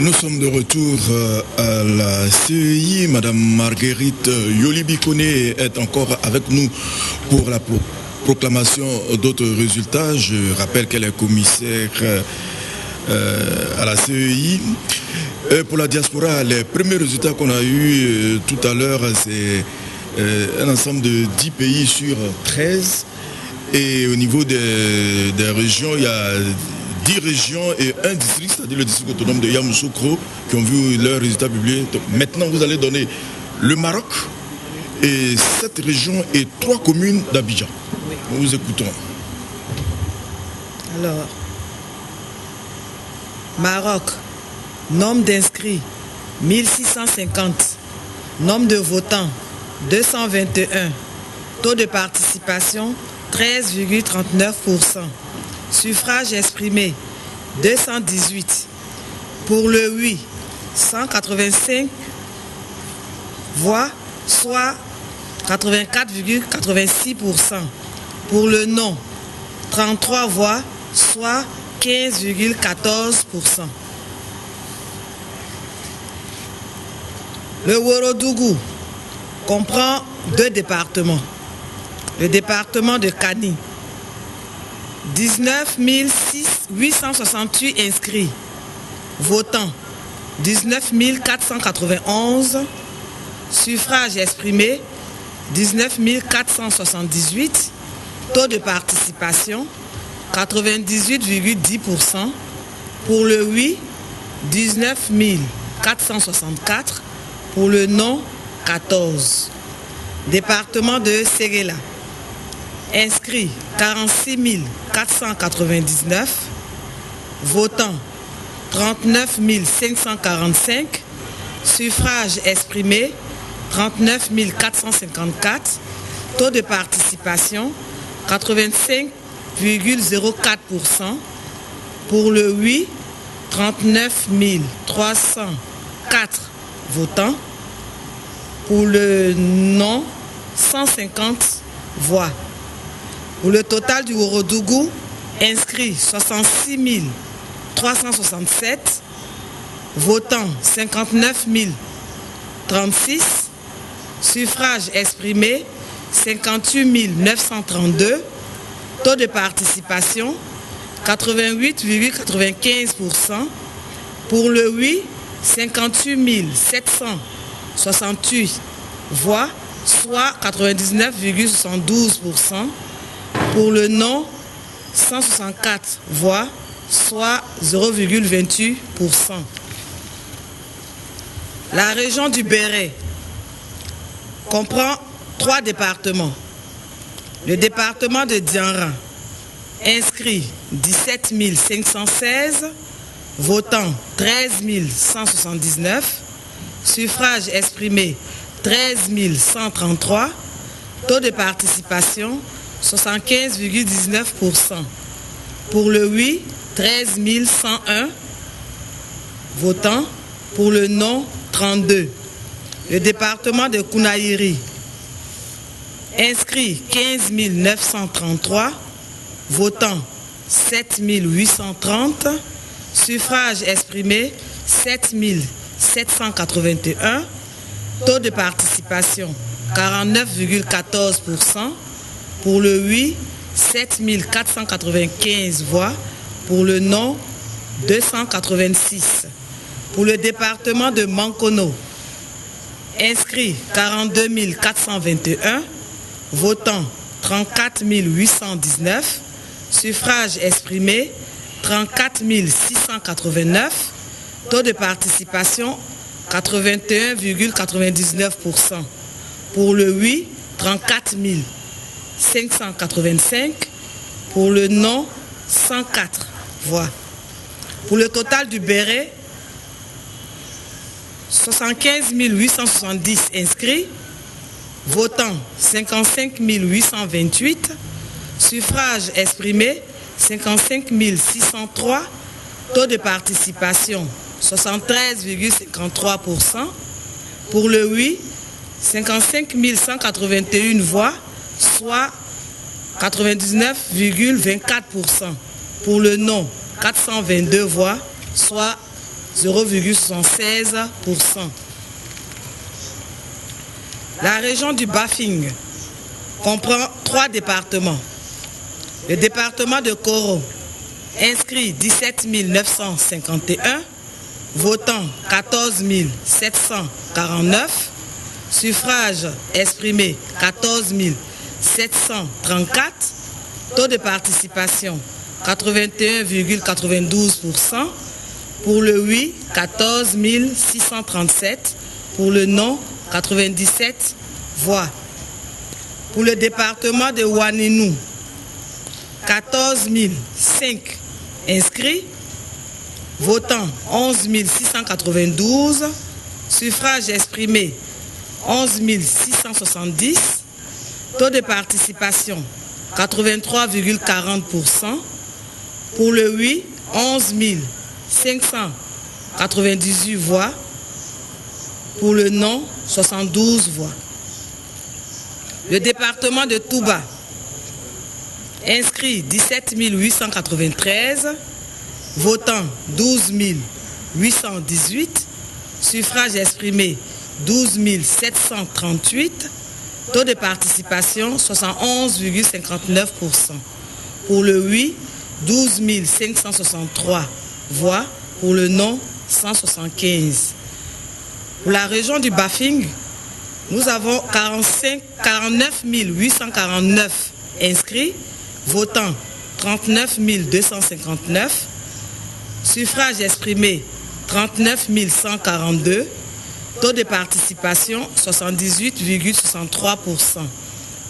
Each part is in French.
Nous sommes de retour à la CEI. Madame Marguerite Yoli-Bikone est encore avec nous pour la proclamation d'autres résultats. Je rappelle qu'elle est commissaire à la CEI. Pour la diaspora, les premiers résultats qu'on a eus tout à l'heure, c'est un ensemble de 10 pays sur 13. Et au niveau des régions, il y a 10 régions et un district, c'est-à-dire le district autonome de Yamoussoukro, qui ont vu leurs résultats publiés. Donc, maintenant, vous allez donner le Maroc et 7 régions et 3 communes d'Abidjan. Oui. Nous vous écoutons. Alors, Maroc, nombre d'inscrits 1650, nombre de votants 221, taux de participation 13,39%. Suffrage exprimé 218. Pour le oui, 185 voix, soit 84,86%. Pour le non, 33 voix, soit 15,14%. Le Ouorodougou comprend 2 départements. Le département de Kani, 19 868 inscrits, votants 19 491, suffrages exprimés 19 478, taux de participation 98,10%, pour le oui 19 464, pour le non 14. Département de Séguéla, inscrits 46 499, votants 39 545, suffrages exprimés 39 454, taux de participation 85,04%, pour le oui 39 304 votants, pour le non 150 voix. Pour le total du Ouorodougou, inscrits 66 367, votants 59 036, suffrages exprimés 58 932, taux de participation 88,95%, pour le oui 58 768 voix, soit 99,72%. Pour le non, 164 voix, soit 0,28%. La région du Béret comprend 3 départements. Le département de Dianra, inscrit 17 516, votants 13 179, suffrages exprimés 13 133, taux de participation 75,19%. Pour le oui, 13 101 votants. Pour le non, 32. Le département de Kounaïri, inscrit 15 933, votants 7 830, suffrages exprimés 7 781, taux de participation 49,14%. Pour le oui, 7 495 voix. Pour le non, 286. Pour le département de Mankono, inscrits 42 421, votants 34 819, suffrages exprimés 34 689, taux de participation 81,99%. Pour le oui, 34 585, pour le non, 104 voix. Pour le total du Béret, 75 870 inscrits, votants 55 828, suffrages exprimés 55 603, taux de participation 73,53%. Pour le oui, 55 181 voix, soit 99,24%. Pour le non, 422 voix, soit 0,76%. La région du Bafing comprend 3 départements. Le département de Koro, inscrit 17 951, votant 14 749, suffrages exprimés 14 734, taux de participation 81,92%, pour le oui 14 637, pour le non 97 voix. Pour le département de Ouanénou, 14 005 inscrits, votant 11 692, suffrages exprimés 11 670, taux de participation 83,40%, pour le oui 11 598 voix, pour le non 72 voix. Le département de Touba, inscrit 17 893, votant 12 818, suffrages exprimés 12 738, taux de participation 71,59%. Pour le oui, 12 563 voix, pour le non 175. Pour la région du Bafing, nous avons 49 849 inscrits, votant 39 259, suffrages exprimés 39 142, taux de participation 78,63%.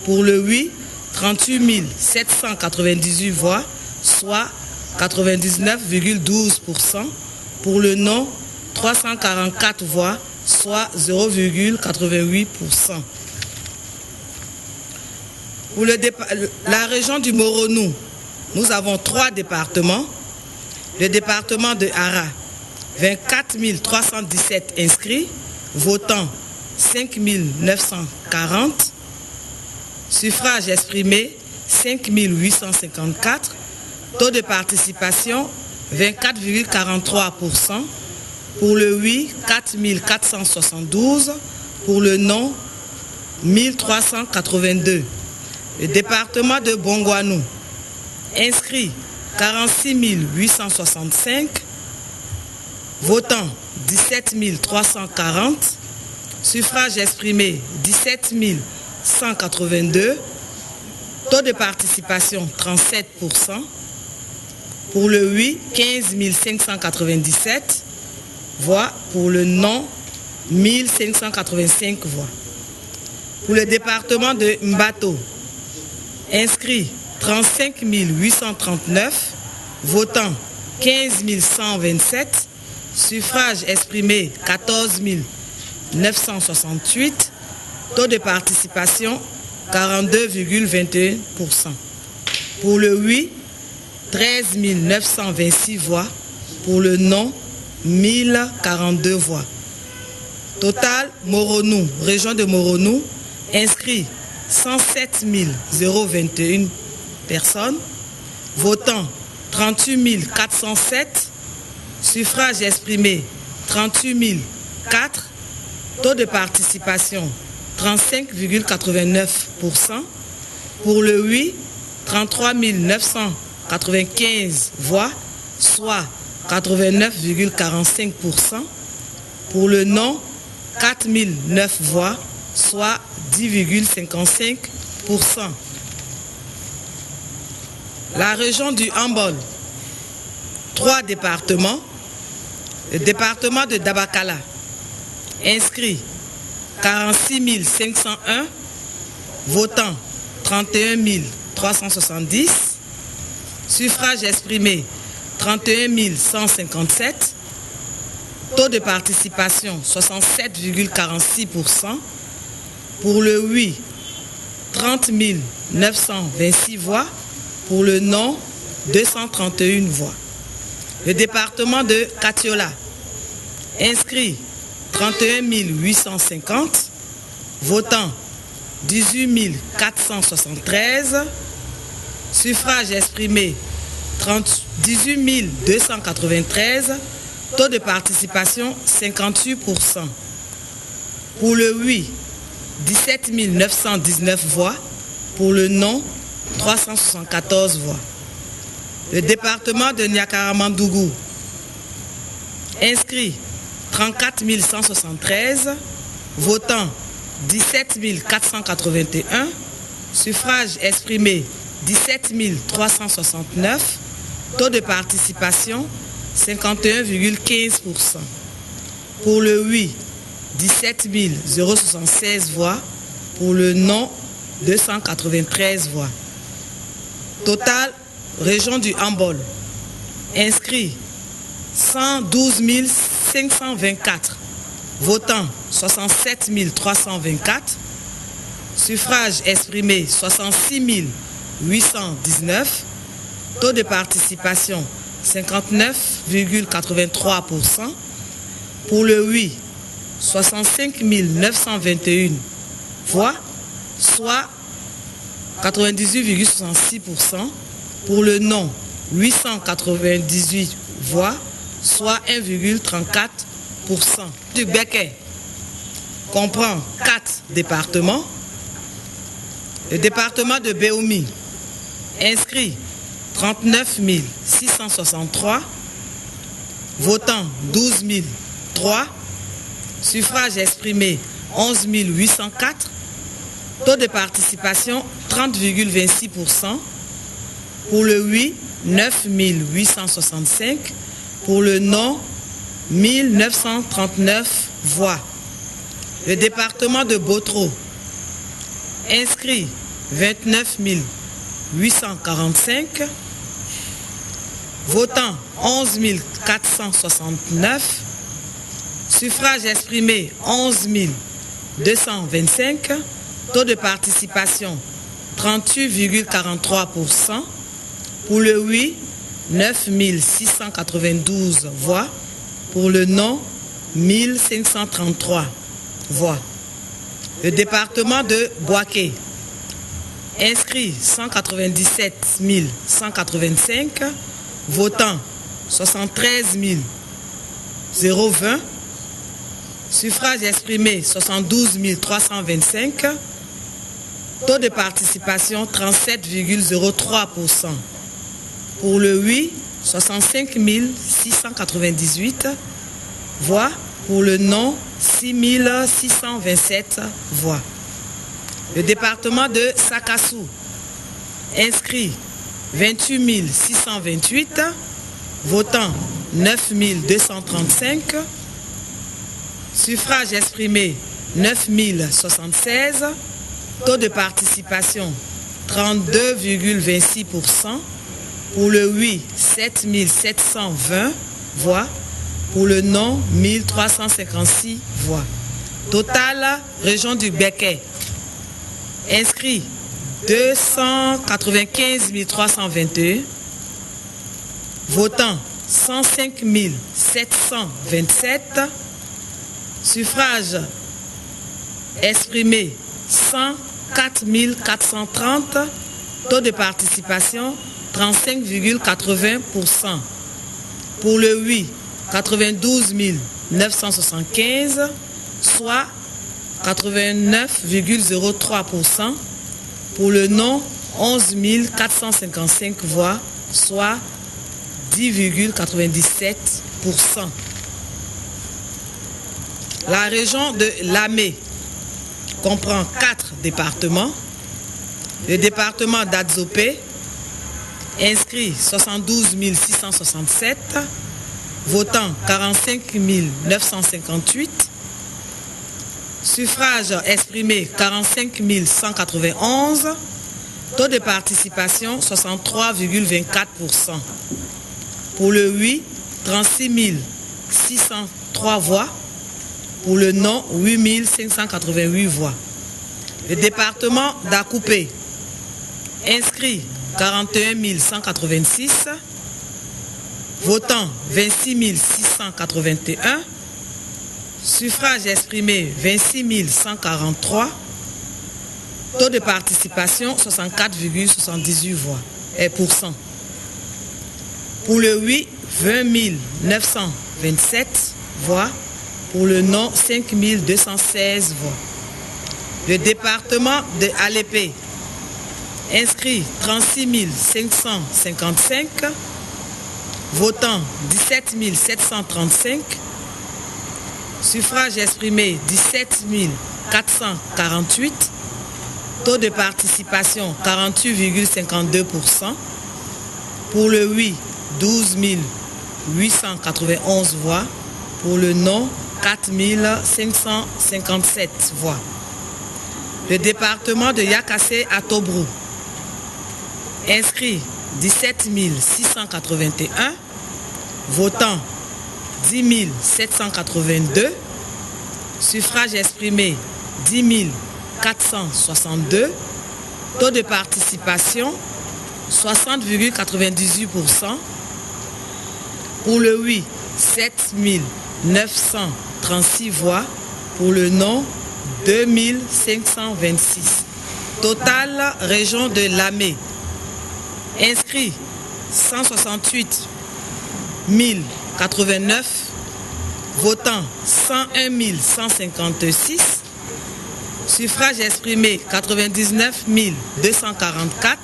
Pour le oui, 38 798 voix, soit 99,12%. Pour le non, 344 voix, soit 0,88%. Pour la région du Moronou, nous avons 3 départements. Le département de Hara, 24 317 inscrits, votant 5 940, suffrages exprimés 5 854, taux de participation 24,43%, pour le oui 4 472, pour le non 1382. Le département de Bongouanou, inscrit 46 865, votant 17 340, suffrages exprimés 17 182, taux de participation 37%, pour le oui 15 597 voix, pour le non 1585 voix. Pour le département de Mbato, inscrit 35 839, votant 15 127, suffrages exprimés 14 968, taux de participation 42,21%. Pour le oui, 13 926 voix, pour le non, 1042 voix. Total, Moronou, région de Moronou, inscrit 107 021 personnes, votant 38 407, suffrages exprimés 38 004, taux de participation 35,89%, pour le oui 33 995 voix, soit 89,45%, pour le non 4009 voix, soit 10,55%. La région du Hambol, 3 départements. Le département de Dabakala, inscrit 46 501, votant 31 370, suffrages exprimés 31 157, taux de participation 67,46%, pour le oui 30 926 voix, pour le non 231 voix. Le département de Katiola, inscrit 31 850, votant 18 473, suffrages exprimés 18 293, Taux de participation 58%. Pour le oui, 17 919 voix. Pour le non, 374 voix. Le département de Niakaramandougou, inscrit 34 173, votant 17 481, suffrage exprimé 17 369, taux de participation 51,15%. Pour le oui, 17 076 voix. Pour le non, 293 voix. Total, région du Hambol, inscrit 112 524, votant 67 324, suffrage exprimé 66 819, taux de participation 59,83%. Pour le oui, 65 921 voix, soit 98,66%. Pour le non, 898 voix, soit 1,34%. Du Béquet comprend 4 départements. Le département de Béoumi, inscrit 39 663, votant 12 003, suffrage exprimé 11 804, taux de participation 30,26%. Pour le oui, 9 865. Pour le non, 1939 voix. Le département de Botro, inscrit 29 845. Votant 11 469. Suffrage exprimé 11 225. Taux de participation 38,43%. Pour le oui, 9 692 voix. Pour le non, 1533 voix. Le département de Boaké, inscrit 197 185, votant 73 020, suffrage exprimé 72 325, taux de participation 37,03%. Pour le oui, 65 698 voix. Pour le non, 6 627 voix. Le département de Sakassou, inscrit 28 628, votant 9 235, suffrage exprimé 9 076, taux de participation 32,26%. Pour le oui, 7 720 voix. Pour le non, 1356 voix. Total, région du Béquet, inscrit 295 321, votant 105 727, suffrage exprimé 104 430, taux de participation 35,80%. Pour le oui, 92 975, soit 89,03%. Pour le non, 11 455 voix, soit 10,97%. La région de Lamé comprend 4 départements. Le département d'Adzopé, inscrit 72 667, votant 45 958, suffrage exprimé 45 191, taux de participation 63,24%. Pour le oui, 36 603 voix. Pour le non, 8 588 voix. Le département d'Akoupé, inscrit 41 186, votant 26 681, suffrage exprimé 26 143, taux de participation 64,78 voix. Pour le oui, 20 920 27 voix. Pour le non, 5216 voix. Le département de Alépé, inscrit 36 555, votants 17 735, suffrages exprimés 17 448, taux de participation 48,52%, pour le oui 12 891 voix, pour le non 4 557 voix. Le département de Yakassé à Tobrou, inscrit 17 681, votants 10 782, suffrages exprimés 10 462, taux de participation 60,98%, pour le oui 7 936 voix, pour le non 2526. Total région de Lamé, inscrit 168 089, votants 101 156, suffrages exprimés 99 244,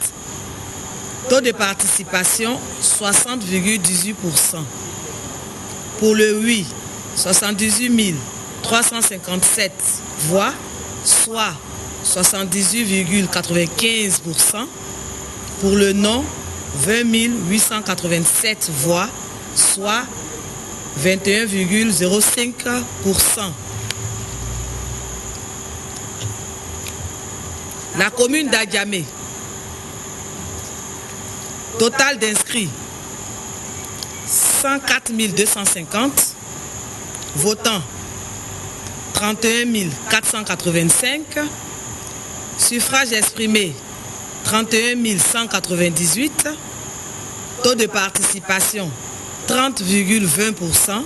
taux de participation 60,18%. Pour le oui, 78 357 voix, soit 78,95%. Pour le non, 20 887 voix, soit 21,05%. La commune d'Adjamé, total d'inscrits 104 250, votants 31 485, suffrages exprimés 31 198, taux de participation 30,20%,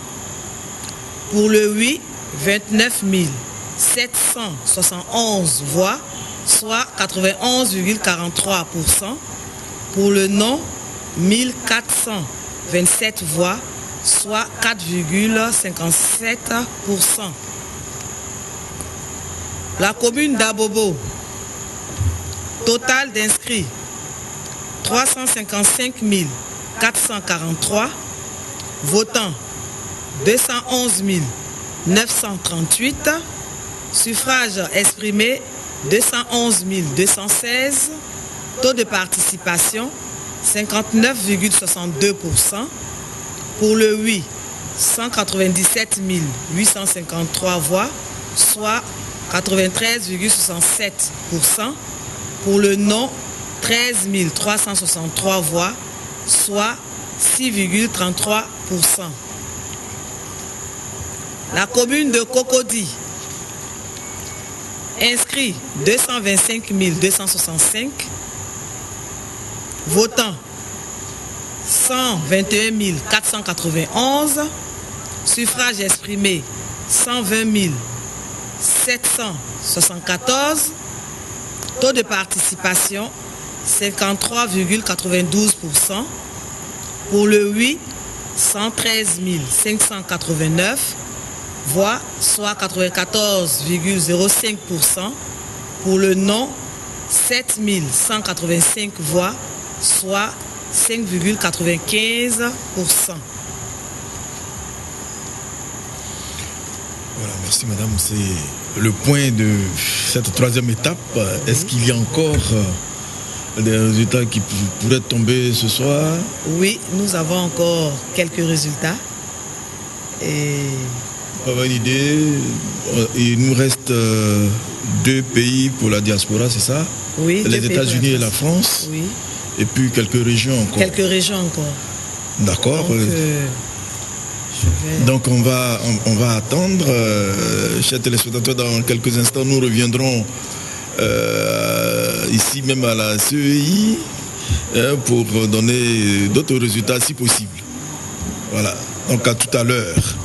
pour le oui 29 771 voix, soit 91,43%, pour le non 1427 voix, soit 4,57%. La commune d'Abobo, total d'inscrits 355 443, votants 211 938, suffrages exprimés 211 216, taux de participation 59,62%, pour le oui 197 853 voix, soit 93,67%, pour le non 13 363 voix, soit 6,33%. La commune de Cocody, inscrit 225 265, votants 121 491, suffrages exprimés 120 774, taux de participation 53,92%, pour le oui 113 589 voix, soit 94,05%, pour le non 7 185 voix, soit 5,95%. Voilà, merci madame. C'est le point de cette troisième étape. Est-ce qu'il y a encore des résultats qui pourraient tomber ce soir? Oui, nous avons encore quelques résultats. Et... Pour avoir une idée, il nous reste deux pays pour la diaspora, c'est ça? Oui. Les États-Unis et la France. Oui. Et puis quelques régions encore. Quelques régions encore. D'accord. Donc on va attendre, chers téléspectateurs, dans quelques instants nous reviendrons ici même à la CEI pour donner d'autres résultats si possible. Voilà, donc à tout à l'heure.